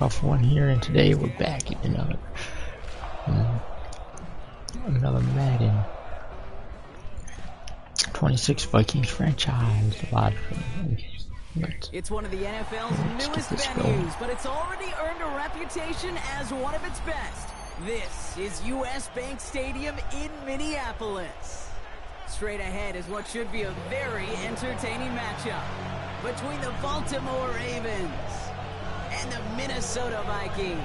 Off one here, and today we're back in another Madden 26 Vikings franchise live. It's one of the NFL's newest venues, but it's already earned a reputation as one of its best. This is US Bank Stadium in Minneapolis. Straight ahead is what should be a very entertaining matchup between the Baltimore Ravens and the Minnesota Vikings.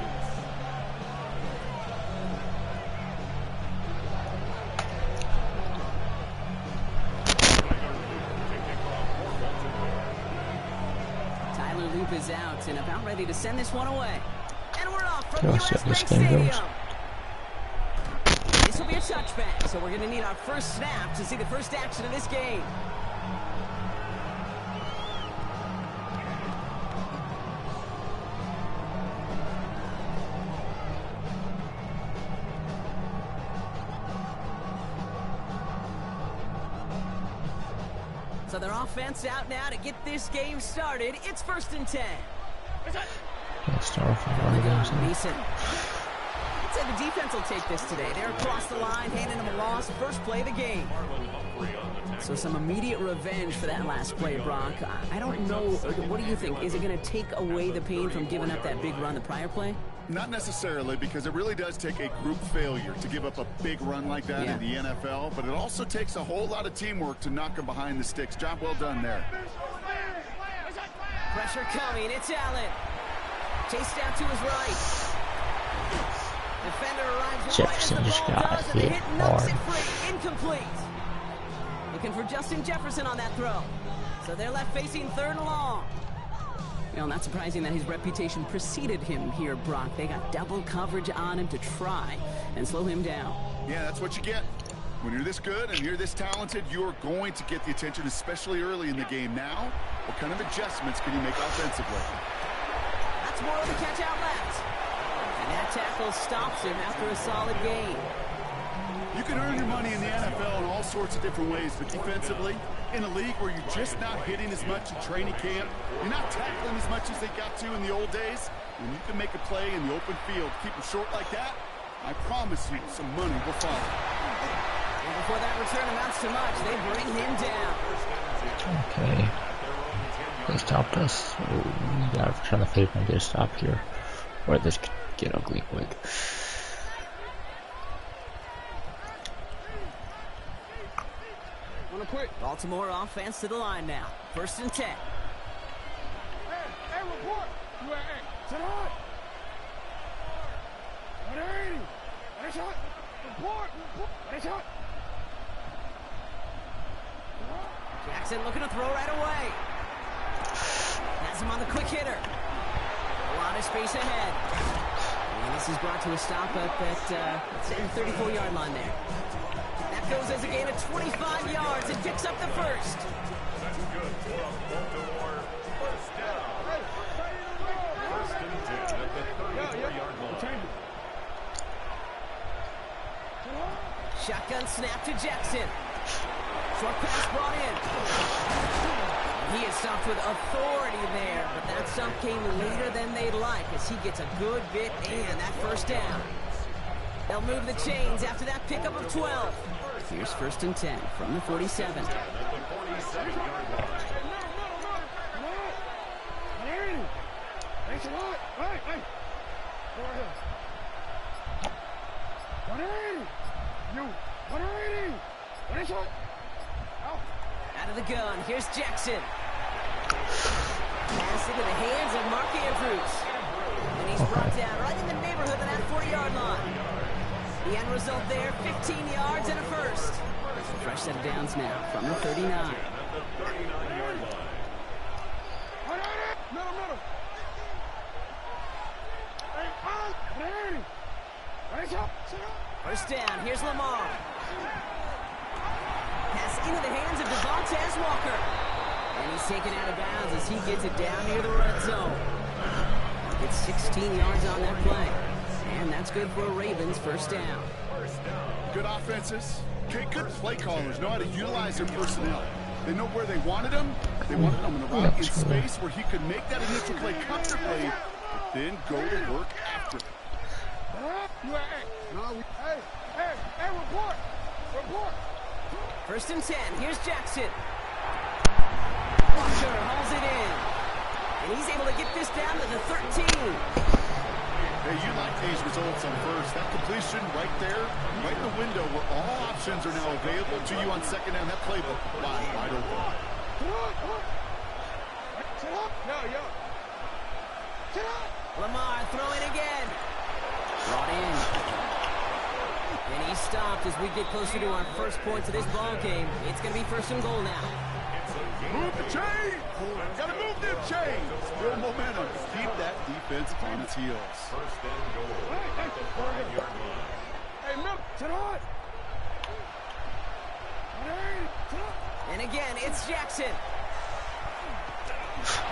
Tyler Loop is out and about ready to send this one away. And we're off from US Bank Stadium. This will be a touchback, so we're going to need our first snap to see the first action of this game. So their offense out now to get this game started. It's 1st and 10. Let's start off with one of those. Mason. I'd say the defense will take this today. They're across the line, handing them a loss. First play of the game. So some immediate revenge for that last play, Brock. I don't know. What do you think? Is it going to take away the pain from giving up that big run the prior play? Not necessarily, because it really does take a group failure to give up a big run like that in the NFL, but it also takes a whole lot of teamwork to knock them behind the sticks. Job well done there. Pressure coming. It's Allen. Chased down to his right. Defender arrives right as the ball does, and the hit knocks it free. Incomplete. Looking for Justin Jefferson on that throw. So they're left facing 3rd and long. You know, not surprising that his reputation preceded him here, Brock. They got double coverage on him to try and slow him down. Yeah, that's what you get. When you're this good and you're this talented, you're going to get the attention, especially early in the game. Now, what kind of adjustments can you make offensively? That's more of the catch out left. And that tackle stops him after a solid gain. You can earn your money in the NFL in all sorts of different ways, but defensively, in a league where you're just not hitting as much in training camp, you're not tackling as much as they got to in the old days, when you can make a play in the open field, keep them short like that, I promise you some money will follow. And before that return amounts to much, they bring him down. Okay. They stopped us. Oh, we gotta try to fake and get a stop here, or this could get ugly quick. Baltimore offense to the line now. 1st and 10. Hey, report. Sit on. 180. Nice shot. Report. Nice shot. Jackson looking to throw right away. Has him on the quick hitter. A lot of space ahead. And this is brought to a stop up at the 34-yard line there. That goes as a gain of 25 yards and picks up the first. Shotgun snap to Jackson. Short pass brought in. He is stopped with authority there, but that stop came later than they'd like as he gets a good bit and that first down. They'll move the chains after that pickup of 12. Here's 1st and 10 from the 47. Out of the gun, here's Jackson. Pass into the hands of Mark Andrews. And he's brought down right in the neighborhood of that 40-yard line. The end result there, 15 yards and a first. A fresh set of downs now from the 39. First down, here's Lamar. Pass into the hands of Devontae Walker. And he's taken out of bounds as he gets it down near the red zone. Gets 16 yards on that play. And that's good for a Ravens first down. Good offenses. Okay, good play callers know how to utilize their personnel. They know where they wanted him. They wanted him in the right in space where he could make that initial play comfortably. then go to work after. Hey, report! Report! 1st and 10. Here's Jackson. Walker hauls it in. And he's able to get this down to the 13. Hey, you like these results on first. That completion right there, right in the window where all options are now available to you on second down. That playbook wide open. Lamar throwing again. Brought in. And he's stopped as we get closer to our first points of this ball game. It's going to be 1st and goal now. Move the chain! Gotta move them chains! Build momentum. Keep that defense on its heels. 1st and goal. Hey, Milk, sit on! And again, it's Jackson.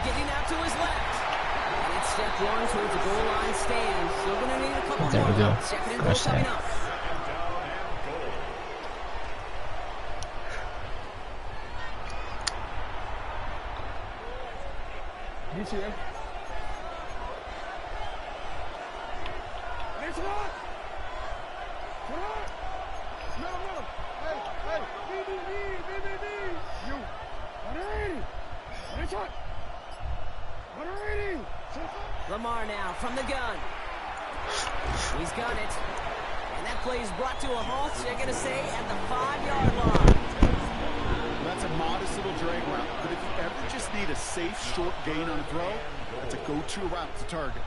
Getting out to his left. And it's step 1 towards the goal line stand. Still going to need a couple there more. We go. 2nd and goal coming up. DCA. It's hot! No. Hey, BBB! You. 180! It's hot! 180! Lamar now from the gun. He's got it. And that play is brought to a halt, they're going to say, at the 5-yard line. That's a modest little drag route, but if you ever just need a safe, short gain on a throw, that's a go-to route to target.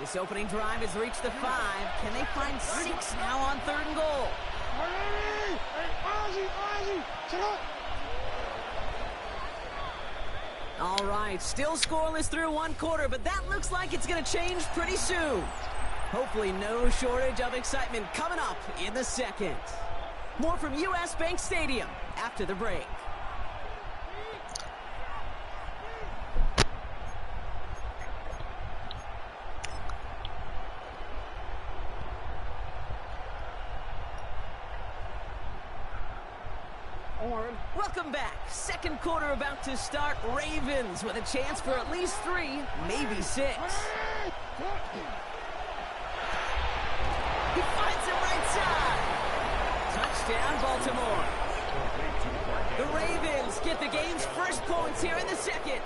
This opening drive has reached the 5. Can they find 6 now on 3rd and goal? Hey, Ozzy! Sit up! All right, still scoreless through 1 quarter, but that looks like it's going to change pretty soon. Hopefully no shortage of excitement coming up in the 2nd. More from U.S. Bank Stadium after the break. Welcome back. 2nd quarter about to start. Ravens with a chance for at least 3, maybe 6. He finds him right side. Touchdown, Baltimore. The Ravens get the game's first points here in the 2nd.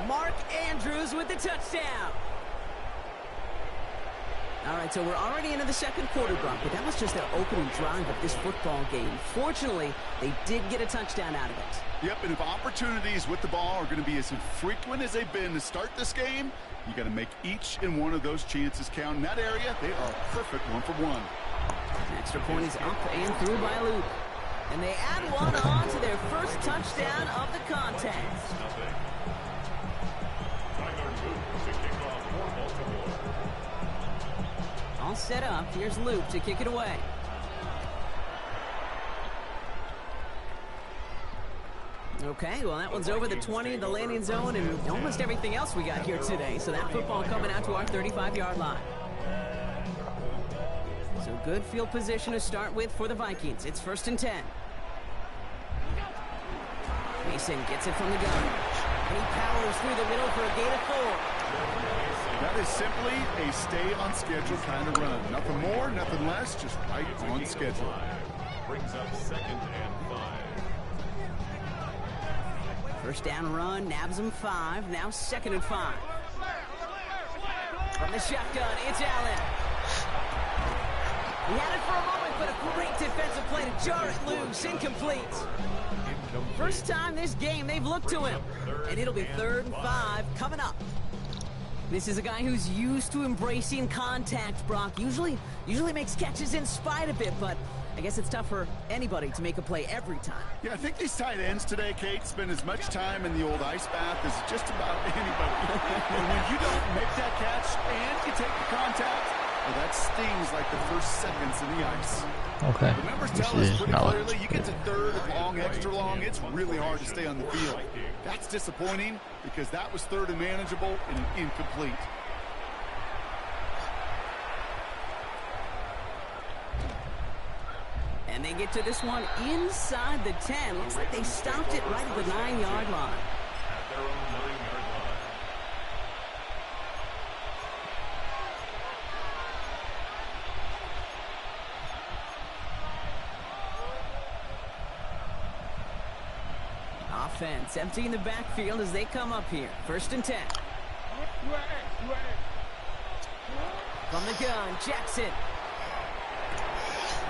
Mark Andrews with the touchdown. All right, so we're already into the 2nd quarter, Brock, but that was just their opening drive of this football game. Fortunately, they did get a touchdown out of it. Yep, and if opportunities with the ball are going to be as infrequent as they've been to start this game, you got to make each and one of those chances count. In that area, they are perfect 1-for-1. An extra point is up and through by Luke. And they add one on to their first touchdown of the contest. All set up. Here's Luke to kick it away. Okay, well, that one's over the 20, the landing zone, and almost everything else we got here today. So that football coming out to our 35-yard line. So good field position to start with for the Vikings. It's 1st and 10. Mason gets it from the gun. And he powers through the middle for a gain of 4. That is simply a stay-on-schedule kind of run. Nothing more, nothing less, just right on schedule. Brings up 2nd and 5. First down run, nabs him 5. Now 2nd and 5. From the shotgun, it's Allen. He had it for a moment, but a great defensive play to jar it loose. Incomplete. First time this game they've looked to him. And it'll be 3rd and 5 coming up. This is a guy who's used to embracing contact, Brock. Usually makes catches in spite of it, but I guess it's tough for anybody to make a play every time. Yeah, I think these tight ends today, Kate, spend as much time in the old ice bath as just about anybody. And when you don't make that catch and you take the contact, well, that stings like the first seconds in the ice. Okay. The numbers This tell us is pretty not clearly, you get to 3rd and long, extra long, it's really hard to stay on the field. That's disappointing because that was 3rd and manageable and incomplete. And they get to this one inside the 10. Looks like they stopped it right at the 9-yard line. At their own 9-yard line. offense, emptying the backfield as they come up here. 1st and 10. From the gun, Jackson.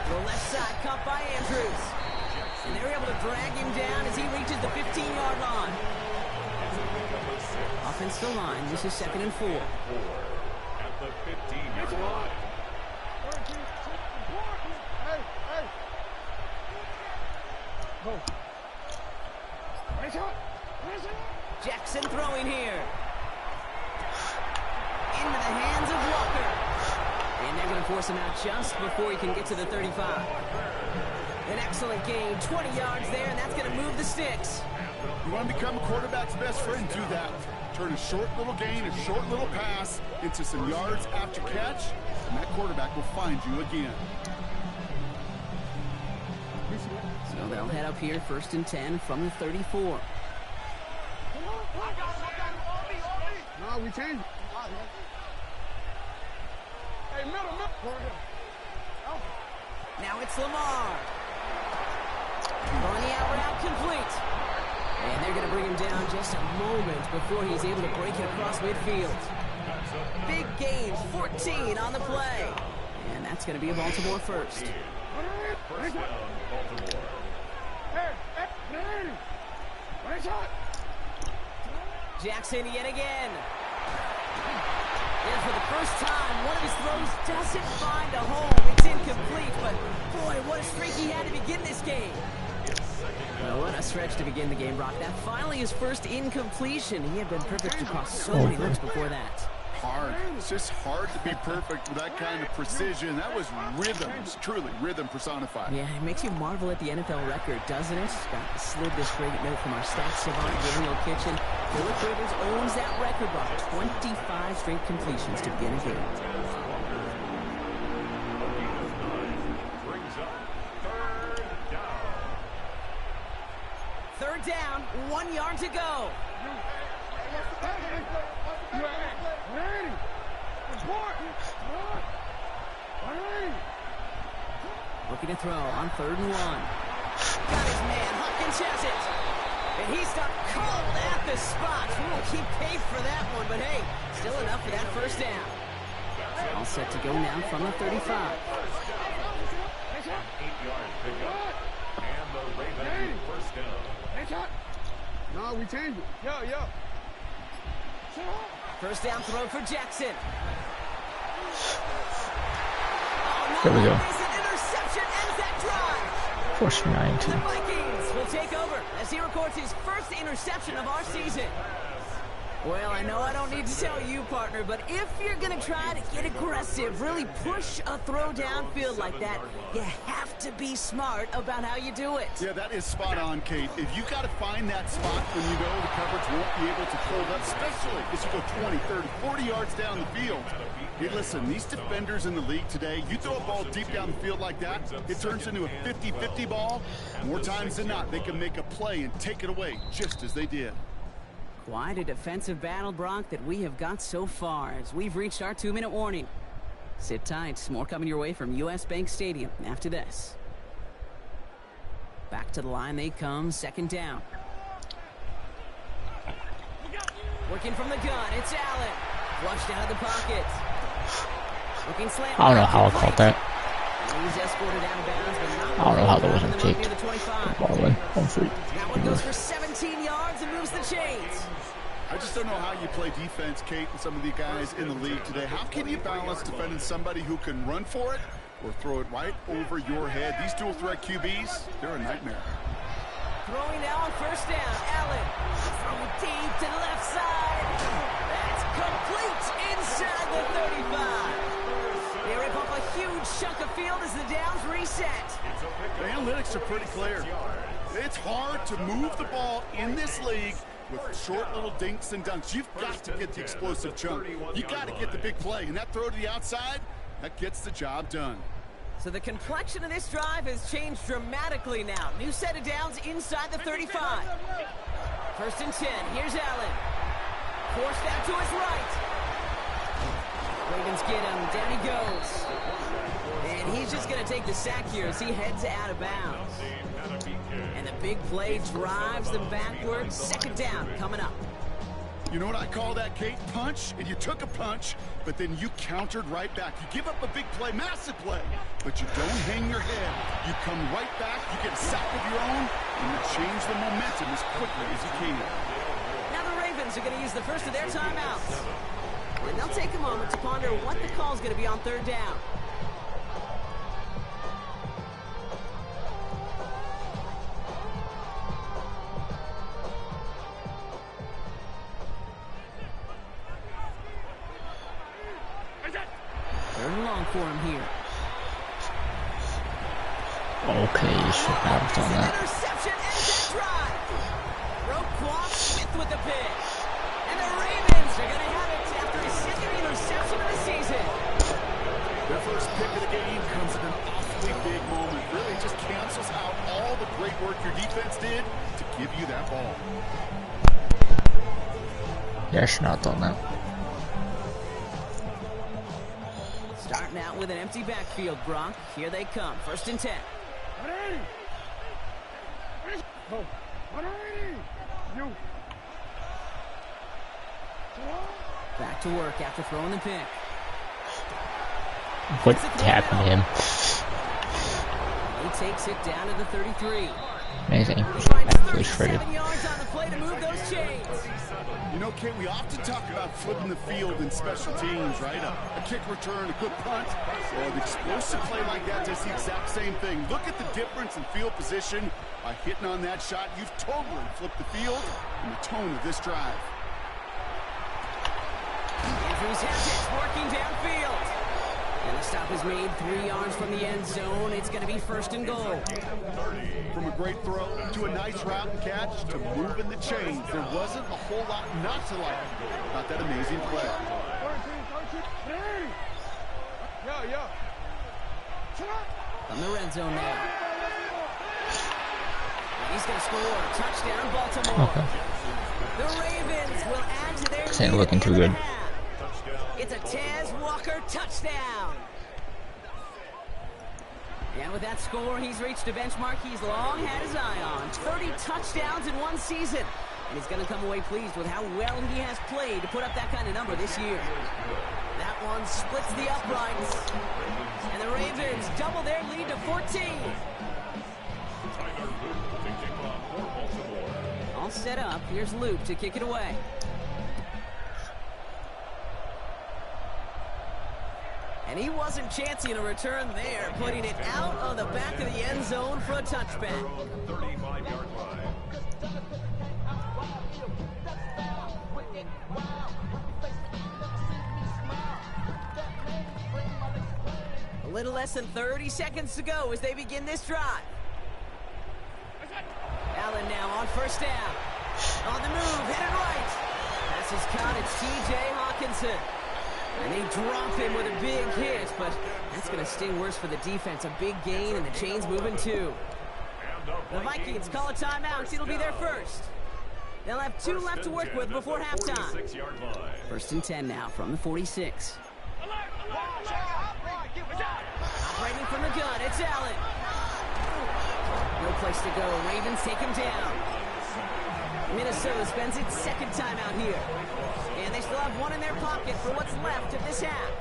The left side caught by Andrews. And they're able to drag him down as he reaches the 15-yard line. Offense to line. This is 2nd and 4. At the 15-yard line. Jackson throwing here. Into the hands of Walker. And they're going to force him out just before he can get to the 35. An excellent gain. 20 yards there, and that's going to move the sticks. You want to become a quarterback's best friend, do that. Turn a short little gain, a short little pass into some yards after catch, and that quarterback will find you again. So they'll head up here, 1st and 10 from the 34. No, we changed it. Hey, middle. Now it's Lamar. Throwing the out route complete. And they're going to bring him down just a moment before he's able to break it across midfield. Big gain, 14 on the play. And that's going to be a Baltimore first. First down, Baltimore. Jackson yet again. And for the first time, one of his throws doesn't find a home. It's incomplete, but boy, what a streak he had to begin this game. Well, what a stretch to begin the game, Brock. That finally his first incompletion. He had been perfect across so many looks before that. Hard. It's just hard to be perfect with that kind of precision. That was rhythm. It's truly rhythm personified. Yeah, it makes you marvel at the NFL record, doesn't it? Got slid this great note from our stats savant, Daniel Kitchen. Phillip Rivers owns that record, Brock. 25 straight completions to begin a game. Brings up 3rd down. 3rd down, 1 yard to go. Looking to throw on 3rd and 1. Got his man. Hopkins has it. And he's stopped cold at the spot. Ooh, he paid for that one, but hey, still enough for that 1st down. All set to go now from the 35. 8-yard pickup. And the Ravens 1st down. No, we changed it. Yo. 1st down throw for Jackson. There we go. It's an interception, ends that drive. First and 19. The Vikings will take over as he records his first interception of our season. Well, I know I don't need to tell you, partner, but if you're going to try to get aggressive, really push a throw downfield like that, you have to be smart about how you do it. Yeah, that is spot on, Kate. If you got to find that spot when you know the coverage won't be able to hold up, especially as you go 20, 30, 40 yards down the field. Hey, listen, these defenders in the league today, you throw a ball deep down the field like that, it turns into a 50-50 ball. More times than not, they can make a play and take it away, just as they did. Quite a defensive battle, Brock, that we have got so far as we've reached our 2-minute warning. Sit tight. More coming your way from U.S. Bank Stadium after this. Back to the line they come. 2nd down. Working from the gun. It's Allen. Flushed out of the pocket. Looking slant. I don't know how I caught that. He's escorted out of bounds, but not I don't know how that wasn't kicked. kicked. Near the 25. Ball in. Home free. That one goes for 17 yards and moves the chains. I just don't know how you play defense, Kate, and some of the guys in the league today. How can you balance defending somebody who can run for it or throw it right over your head? These dual threat QBs, they're a nightmare. Throwing now on 1st down. Allen throwing deep to the left side. That's complete inside the 35. They rip up a huge chunk of field as the downs reset. The analytics are pretty clear. It's hard to move the ball in this league with short little dinks and dunks. You've got to get the explosive chunk. You got to get the big play, and that throw to the outside, that gets the job done. So the complexion of this drive has changed dramatically now. New set of downs inside the 35. 1st and 10. Here's Allen. Forced out to his right. Ravens get him. Down he goes. And he's just going to take the sack here as he heads out of bounds. And the big play drives them backwards. Second down coming up. You know what I call that, Kate? Punch, and you took a punch, but then you countered right back. You give up a big play, massive play, but you don't hang your head. You come right back, you get a sack of your own, and you change the momentum as quickly as you can. Now the Ravens are going to use the first of their timeouts. And they'll take a moment to ponder what the call is going to be on third down. Third and long for him here. Okay, you should have done that. Interception ends that drive. Roquan Smith with the pick. And the Ravens are going to have it after his second interception of the season. Their first pick of the game comes at an awfully big moment. Really just cancels out all the great work your defense did to give you that ball. Yeah, I should not have done that. Starting out with an empty backfield, Brock. Here they come. First and 10. Back to work after throwing the pick. What happened to him? He takes it down to the 33. Amazing. He finds Absolutely shredded. 37 yards on the play to move those chains. You know, Kate, we often talk about flipping the field in special teams, right? A kick return, a good punt. Well, an explosive play like that does the exact same thing. Look at the difference in field position. By hitting on that shot, you've totally flipped the field and the tone of this drive. Andrews has it, working downfield. And the stop is made 3 yards from the end zone. It's going to be first and goal. From a great throw to a nice route and catch to moving the chains, there wasn't a whole lot not to like about that amazing play. From the red zone now. He's going to score. Touchdown, Baltimore. Okay. The Ravens will add to their This ain't lead looking at the too end of good. the half. It's a Tez Walker touchdown. And with that score, he's reached a benchmark he's long had his eye on. 30 touchdowns in one season. And he's going to come away pleased with how well he has played to put up that kind of number this year. That one splits the uprights. And the Ravens double their lead to 14. All set up. Here's Luke to kick it away. And he wasn't chancing a return there, putting it out on the back of the end zone for a touchback. 35-yard line. A little less than 30 seconds to go as they begin this drive. Allen now on first down. On the move, headed right. Pass is caught, it's T.J. Hawkinson. And they drop him with a big hit, but that's going to sting worse for the defense. A big gain, and the chain's moving too. The Vikings call a timeout. It'll be their first. They'll have 2 left to work with before halftime. First and 10 now from the 46. Operating from the gun, it's Allen. No place to go. Ravens take him down. Minnesota spends its second timeout here. And they still have one in their pocket for what's left of this half.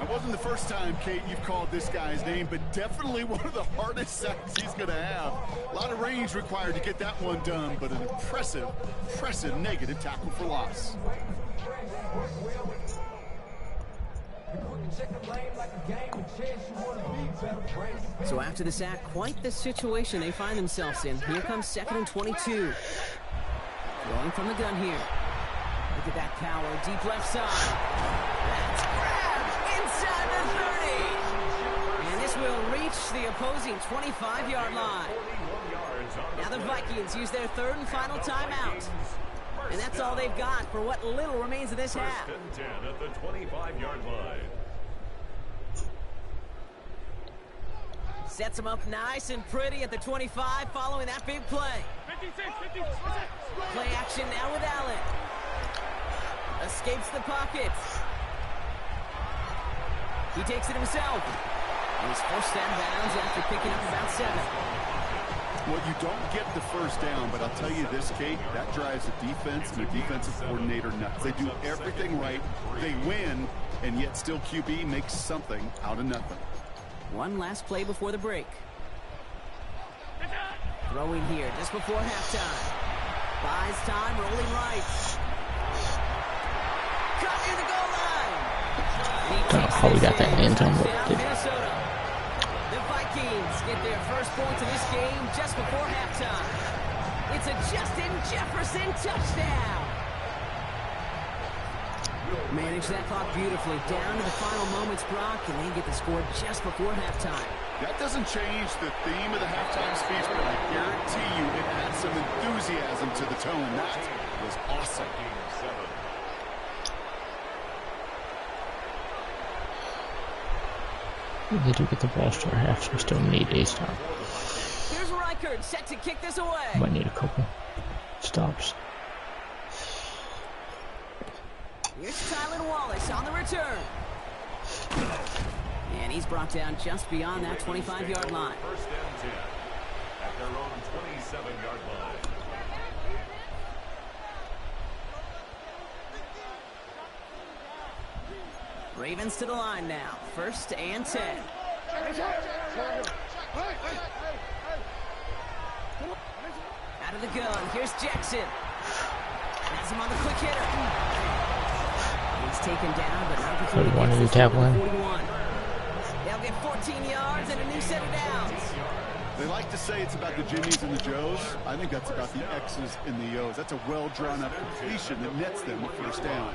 It wasn't the first time, Kate, you've called this guy's name, but definitely one of the hardest sacks he's going to have. A lot of range required to get that one done, but an impressive negative tackle for loss. So after the sack, quite the situation they find themselves in. Here comes 2nd and 22. Going from the gun here. Look at that power, deep left side. That's grabbed inside the 30. And this will reach the opposing 25-yard line. Now the Vikings use their 3rd and final timeout. And that's all they've got for what little remains of this half. 10 at the 25-yard line. Sets them up nice and pretty at the 25 following that big play. Play action now with Allen. Escapes the pocket. He takes it himself. And he's forced out of bounds after picking up about 7. Well, you don't get the first down, but I'll tell you this, Kate, that drives the defense and the defensive coordinator nuts. They do everything right. They win, and yet still QB makes something out of nothing. One last play before the break. Throwing here just before halftime. Buys time, rolling right. Cut near the goal line. Don't know how we got that end zone, but did. Minnesota. The Vikings get their first points of this game just before halftime. It's a Justin Jefferson touchdown. Manage that clock beautifully down to the final moments, Brock, and they get the score just before halftime. That doesn't change the theme of the halftime speech, but I guarantee you it adds some enthusiasm to the tone. That was awesome. They do get the ball to our half, so we still need a stop. Here's Reichard set to kick this away. Might need a couple stops. Here's Tylan Wallace on the return. And he's brought down just beyond that 25-yard line. First and 10 at their own 27-yard line. Ravens to the line now. First and 10. Out of the gun. Here's Jackson. Has him on the quick hitter. He's taken down, but not before he wanted gets to tackle him. 41. They'll get 14 yards and a new set of downs. They like to say it's about the Jimmies and the Joes. I think that's about the X's and the O's. That's a well-drawn-up completion that nets them a first down.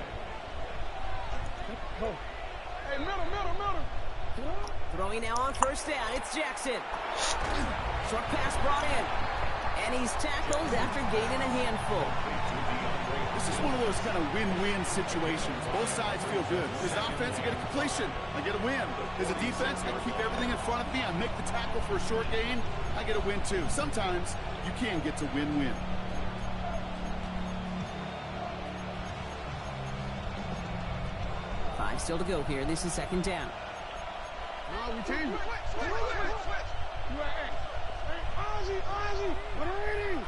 Hey, middle. Throwing now on first down. It's Jackson. Short pass brought in. And he's tackled after gaining a handful. This is one of those kind of win-win situations. Both sides feel good. As an offense, I get a completion. I get a win. As a defense, I keep everything in front of me. I make the tackle for a short gain. I get a win, too. Sometimes you can get to win-win. Five still to go here. This is second down. No, we change it. Ozzy, what are you?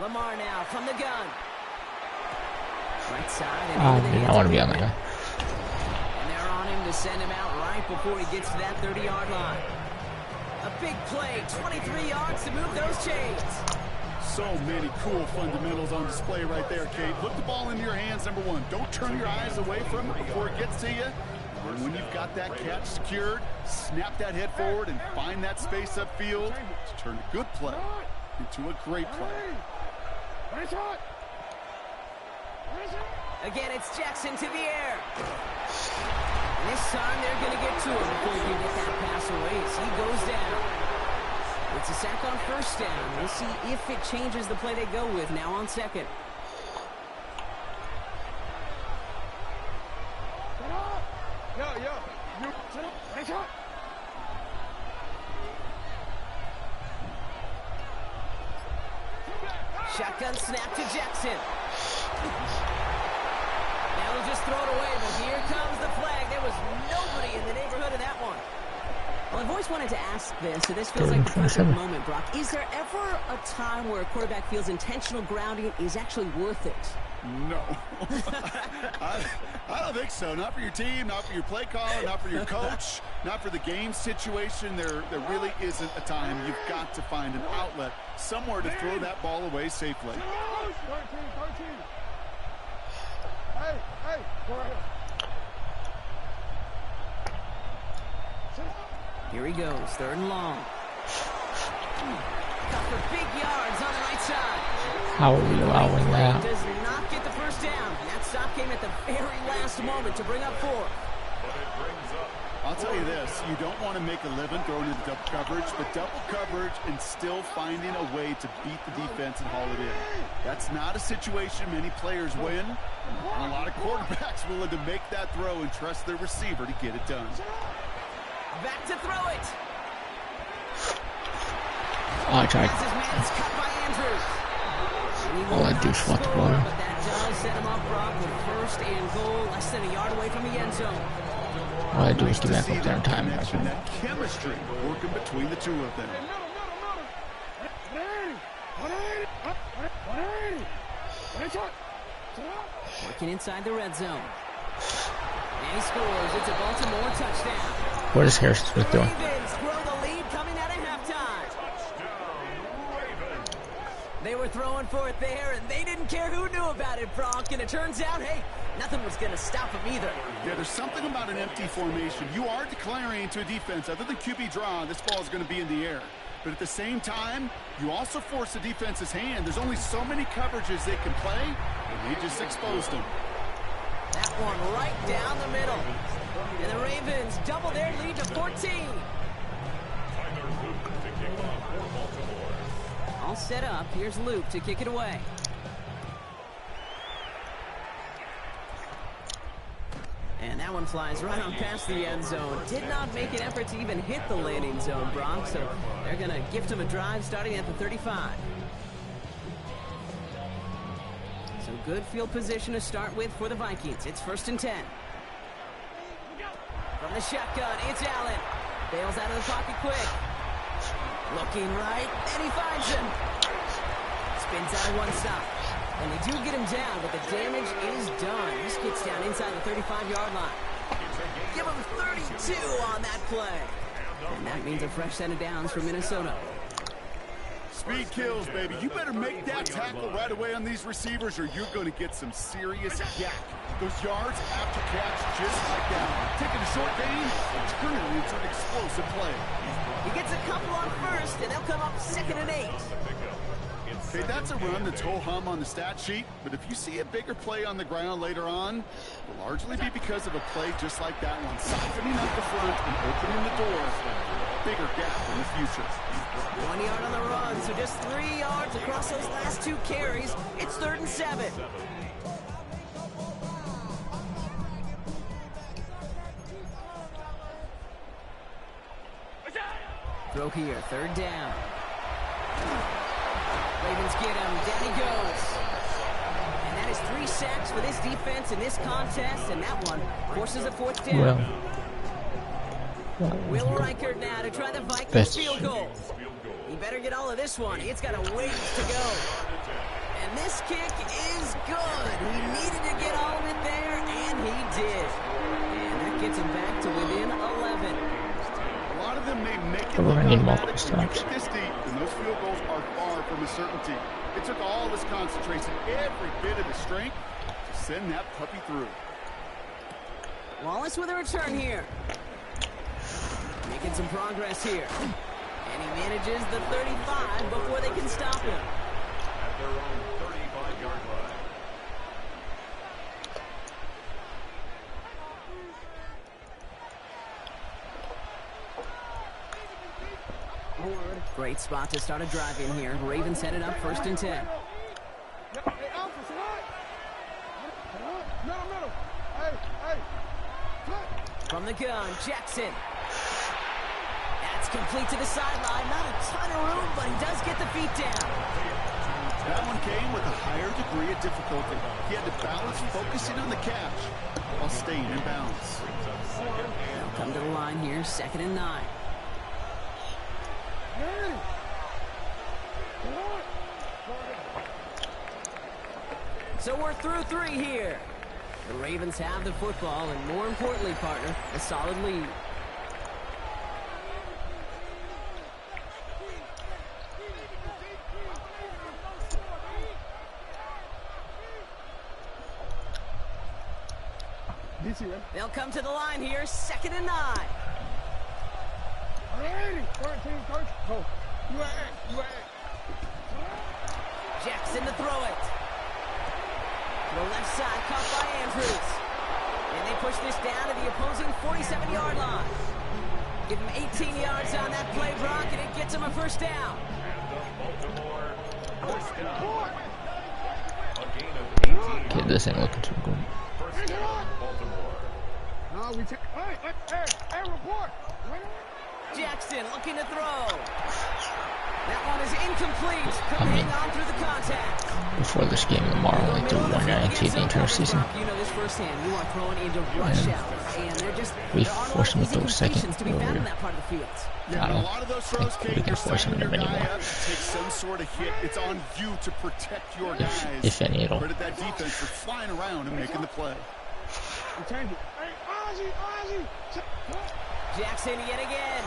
Lamar now from the gun. Right side. And I want to be on that guy. And they're on him to send him out right before he gets to that 30-yard line. A big play, 23 yards to move those chains. So many cool fundamentals on display right there, Kate. Put the ball into your hands, number one. Don't turn your eyes away from it before it gets to you. And when you've got that catch secured, snap that head forward and find that space upfield to turn a good play into a great play. Again, it's Jackson to the air. And this time they're going to get to him before he can get that pass away as he goes down. It's a sack on first down. We'll see if it changes the play they go with now on second. Shotgun snap to Jackson. Now he'll just throw it away, but here comes the flag. There was nobody in the neighborhood of that one. Well, I've always wanted to ask this, so this feels like the perfect moment, Brock. Is there ever a time where a quarterback feels intentional grounding is actually worth it? No. I don't think so. Not for your team, not for your play caller, not for your coach, not for the game situation. There really isn't a time. You've got to find an outlet, somewhere to throw that ball away safely. 13. Hey, go ahead. Here he goes, third and long. Cut for big yards on the right side. How are we allowing that? Does not get the first down. That stop came at the very last moment to bring up 4. I'll tell you this, you don't want to make a living throwing into double coverage, but double coverage and still finding a way to beat the defense and haul it in. That's not a situation many players win. And a lot of quarterbacks willing to make that throw and trust their receiver to get it done. Back to throw it. Oh, I tried. Cut by Andrews. All I do is swat the ball. But that does set him up, Brock, with first and goal, less than a yard away from the end zone. All I do is get back up there in time. That chemistry working between the two of them. Working inside the red zone. And he scores. It's a Baltimore touchdown. What is Harrison Smith doing? Ravens grow the lead coming out of halftime. They were throwing for it there, and they didn't care who knew about it, Brock. And it turns out, hey, nothing was going to stop them either. Yeah, there's something about an empty formation. You are declaring to a defense, other than QB draw, this ball is going to be in the air. But at the same time, you also force the defense's hand. There's only so many coverages they can play, and they just exposed them. That one right down the middle. And the Ravens double their lead to 14. All set up. Here's Luke to kick it away. And that one flies right on past the end zone. Did not make an effort to even hit the landing zone, Brock. So they're going to gift him a drive starting at the 35. So good field position to start with for the Vikings. It's 1st and 10. From the shotgun, it's Allen. Bails out of the pocket quick. Looking right, and he finds him. Spins out of one stop. And they do get him down, but the damage is done. This gets down inside the 35-yard line. Give him 32 on that play. And that means a fresh set of downs for Minnesota. Speed kills, baby. You better make that tackle right away on these receivers, or you're going to get some serious yak. Those yards after catch just like that. Taking a short gain and turning it into an explosive play. He gets a couple on first, and they'll come up 2nd and 8. Okay, that's a run that's ho-hum on the stat sheet, but if you see a bigger play on the ground later on, it will largely be because of a play just like that one, softening up the front and opening the door for a bigger gap in the future. 1 yard on the run, so just 3 yards across those last 2 carries. It's 3rd and 7. Throw here, 3rd down. Ravens get him, down he goes. And that is 3 sacks for this defense in this contest, and that one forces a 4th down. Will Reichert now to try the Vikings field goal. He better get all of this one. It's got a ways to go. And this kick is good. He needed to get all of it there, and he did. And that gets him back to within 11. A lot of them may make it We're look gonna need automatic multiple when you stops. get this deep, and those field goals are far from a certainty. It took all his concentration, every bit of his strength, to send that puppy through. Wallace with a return here. Making some progress here. And he manages the 35 before they can stop him. At their own 35-yard line. Great spot to start a drive in here. Ravens headed up 1st and 10. From the gun, Jackson. That's complete to the sideline. Not a ton of room, but he does get the feet down. That one came with a higher degree of difficulty. He had to balance focusing on the catch while staying in bounds. They'll come to the line here, 2nd and 9. So we're through 3 here. The Ravens have the football, and more importantly, partner, a solid lead. They'll come to the line here, 2nd and 9. 13, coach. Go. Jackson to throw it. To the left side, caught by Andrews. And they push this down to the opposing 47-yard line. Give him 18 yards on that play, Brock, and it gets him a 1st down. Okay, this ain't looking too good. No, we take. Hey, report. Jackson looking to throw. That one is incomplete. Couldn't hang on through the contact. Before this game tomorrow, I only do one guarantee the entire season. You know this firsthand. You are throwing into rush hour, and We forced him to throw second to be found in that part of the field. Yeah, a lot of those throws, Kate, we can force him to your anymore. guy up, take some sort of hit. It's on you to protect your guys. If any at all. Credit that defense for flying around and making the play. Jackson yet again.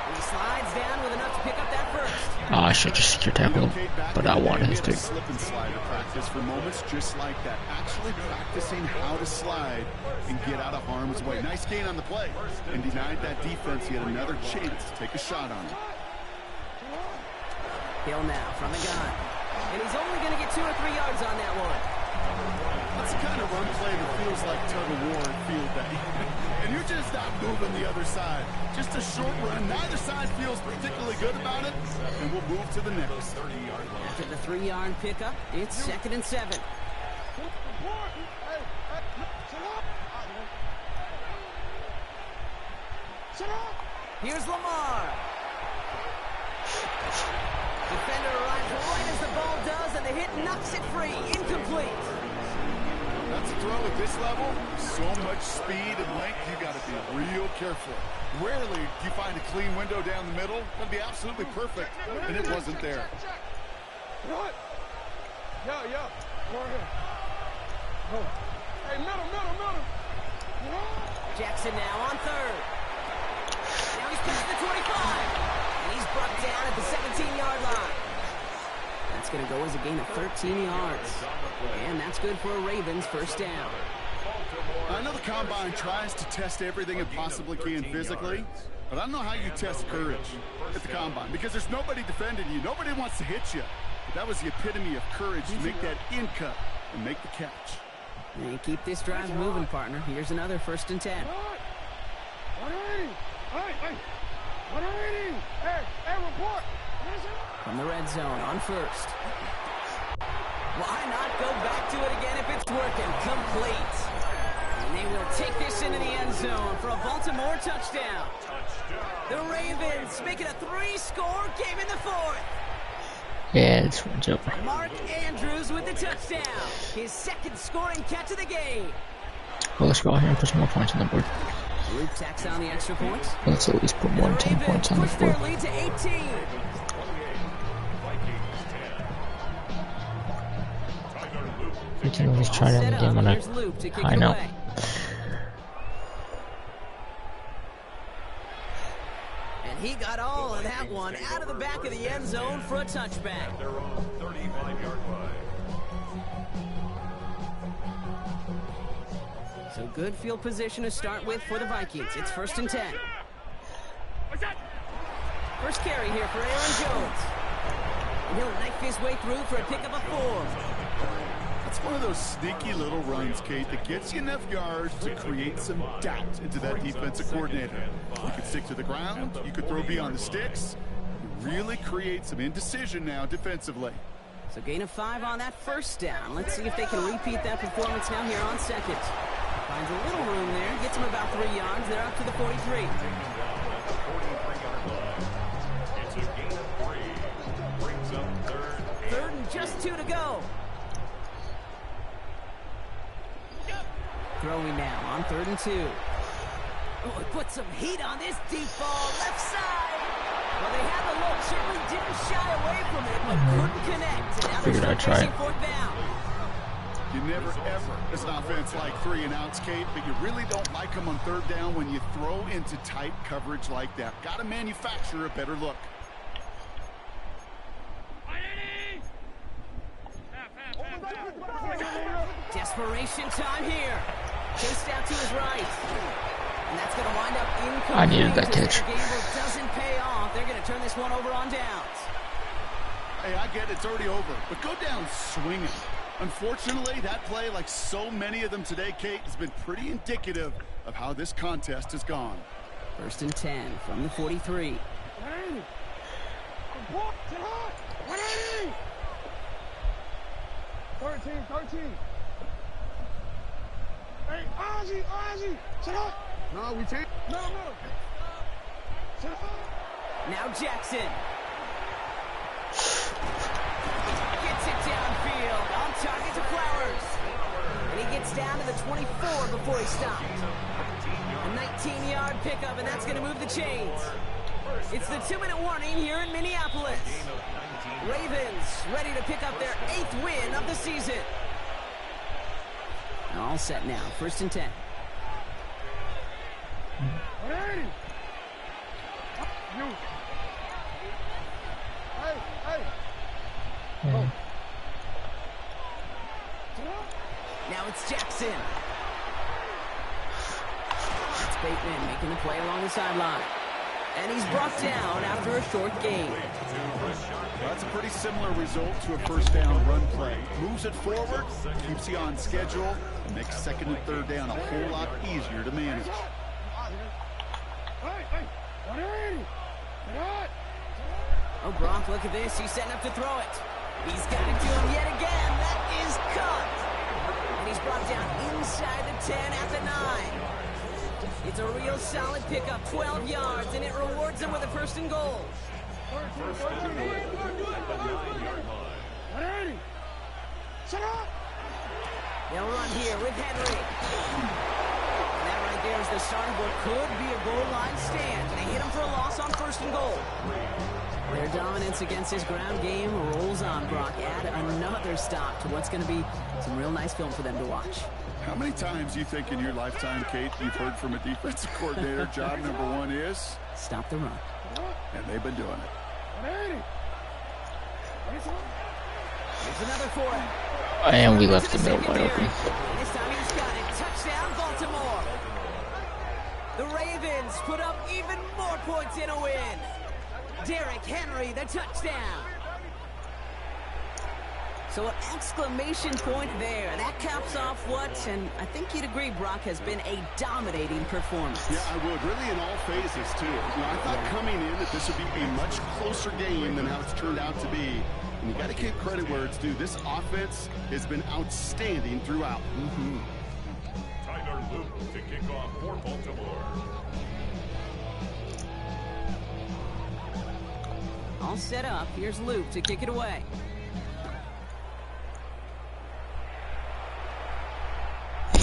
He slides down with enough to pick up that first. Oh, I should just secure tackle him, but I wanted his to. Slip and slide to practice for moments just like that. Actually practicing how to slide and get out of harm's way. Nice gain on the play and denied that defense yet another chance to take a shot on him. Hill now from the gun. And he's only going to get 2 or 3 yards on that one. That's the kind of run play that feels like tug-of-war at field day. And you're just not moving the other side. Just a short run. Neither side feels particularly good about it. And we'll move to the next. After the 3-yard pickup, it's 2nd and 7. Here's Lamar. Defender arrives right as the ball does, and the hit knocks it free. Incomplete. That's a throw at this level. So much speed and length, you got to be real careful. Rarely do you find a clean window down the middle. That'd be absolutely perfect, and it wasn't there. What? Yeah. Oh. Hey, middle. Jackson now on 3rd. Now he's past the 25. And he's brought down at the 17-yard line. That's going to go as a gain of 13 yards. And that's good for a Ravens first down. I know the Combine tries to test everything it possibly can physically, but I don't know how you test courage at the Combine because there's nobody defending you. Nobody wants to hit you. But that was the epitome of courage to make that in cut and make the catch. And you keep this drive moving, partner. Here's another 1st and 10. Hey, report. From the red zone on 1st. Why not go back to it again if it's working? Complete. And they will take this into the end zone for a Baltimore touchdown. The Ravens make it a 3-score game in the 4th. Yeah, it's one joke. Mark Andrews with the touchdown. His 2nd scoring catch of the game. Well, let's go out here and put some more points on the board. Luke tacks on the extra points. Let's at least put more than 10 points on the push their board. lead to 18. We can always try to end the game on a high note. And he got all of that one out of the back of the end zone for a touchback. So good field position to start with for the Vikings. It's 1st and 10. First carry here for Aaron Jones. And he'll knife his way through for a pickup of 4. It's one of those sneaky little runs, Kate, that gets you enough yards to create some doubt into that defensive coordinator. You could stick to the ground. You could throw beyond the sticks. You really create some indecision now defensively. So gain of 5 on that 1st down. Let's see if they can repeat that performance now here on 2nd. Finds a little room there. Gets him about 3 yards. They're up to the 43. It's a gain of 3. Brings up 3rd. 3rd and just 2 to go. Throwing now on 3rd and 2. Oh, he put some heat on this deep ball. Left side. Well, they had the look. Certainly didn't shy away from it, but couldn't connect. And now Figured I'd try it. 4th down. You never, ever, as an offense, like 3-and-outs, Kate, but you really don't like them on 3rd down when you throw into tight coverage like that. Got to manufacture a better look. Desperation time here. Chased out to his right. And that's going to wind up incomplete. I needed that catch. Gamble doesn't pay off. They're going to turn this one over on downs. Hey, I get it's already over, but go down swinging. Unfortunately, that play, like so many of them today, Kate, has been pretty indicative of how this contest has gone. 1st and 10 from the 43. 13. Hey, Ozzy, sit up. No, we take. No. Now Jackson. Gets it downfield. On target to Flowers. And he gets down to the 24 before he stopped. A 19-yard pickup, and that's going to move the chains. It's the 2-minute warning here in Minneapolis. Ravens ready to pick up their 8th win of the season. All set now. 1st and 10. Now it's Jackson. It's Bateman making the play along the sideline. And he's brought down after a short gain. That's a pretty similar result to a first down run play. Moves it forward, keeps you on schedule, and makes 2nd and 3rd down a whole lot easier to manage. Oh, Gronk, look at this. He's setting up to throw it. He's got it to him yet again. That is caught. And he's brought down inside the 10 at the 9. It's a real solid pickup, 12 yards, and it rewards him with a 1st and goal. First and goal at the 9-yard line. They'll run here with Henry. And that right there is the start of what could be a goal line stand. They hit him for a loss on 1st and goal. Their dominance against his ground game rolls on, Brock. Add another stop to what's going to be some real nice film for them to watch. How many times do you think in your lifetime, Kate, you've heard from a defensive coordinator, job number 1 is? Stop the run. And they've been doing it. Here's another for him. And we left the middle wide open. This time he's got it. Touchdown, Baltimore. The Ravens put up even more points in a win. Derrick Henry, the touchdown. So an exclamation point there. That caps off what, and I think you'd agree, Brock, has been a dominating performance. Yeah, I would. Really in all phases, too. I thought coming in that this would be a much closer game than how it's turned out to be. And you got to give credit where it's due. This offense has been outstanding throughout. Tyler Luke to kick off for Baltimore. All set up. Here's Luke to kick it away.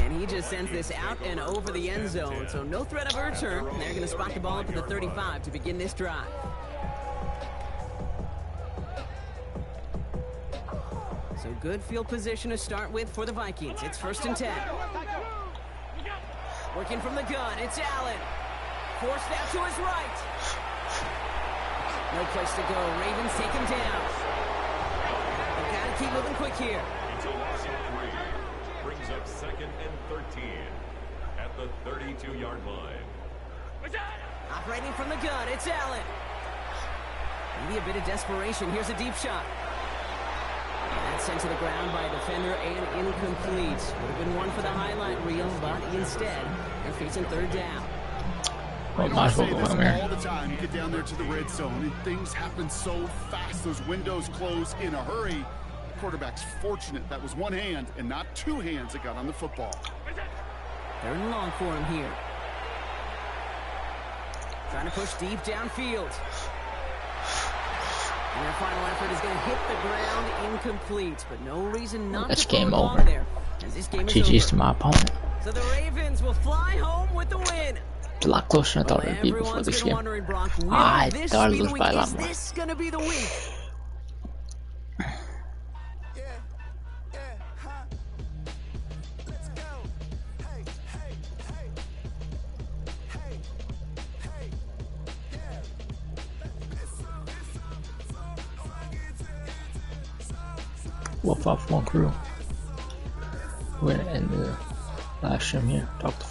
And he just sends this out and over the end zone. So no threat of a return. They're going to spot the ball up at the 35 to begin this drive. So good field position to start with for the Vikings. It's 1st and 10. Working from the gun. It's Allen. Forced out to his right. No place to go. Ravens take him down. They've got to keep moving quick here. It's a loss of 3. Brings up 2nd and 13 at the 32-yard line. Operating from the gun, it's Allen. Maybe a bit of desperation. Here's a deep shot. And that's sent to the ground by a defender and incomplete. Would have been one for the highlight reel, but instead, they're facing 3rd down. Well, might as well go home here. All the time you get down there to the red zone and things happen so fast. Those windows close in a hurry. Quarterback's fortunate that was one hand and not 2 hands that got on the football. 3rd and long for him here. Trying to push deep downfield. And their final effort is going to hit the ground incomplete, but no reason not That's to throw game the ball over. there, as this game is GG's over. to my opponent. So the Ravens will fly home with the win. It's a lot closer than I thought it would be before this game. Brock, I this thought be it the was week? by a lot Is more. this going to be the week? Wolf off one crew. We're gonna end the live stream here. Talk to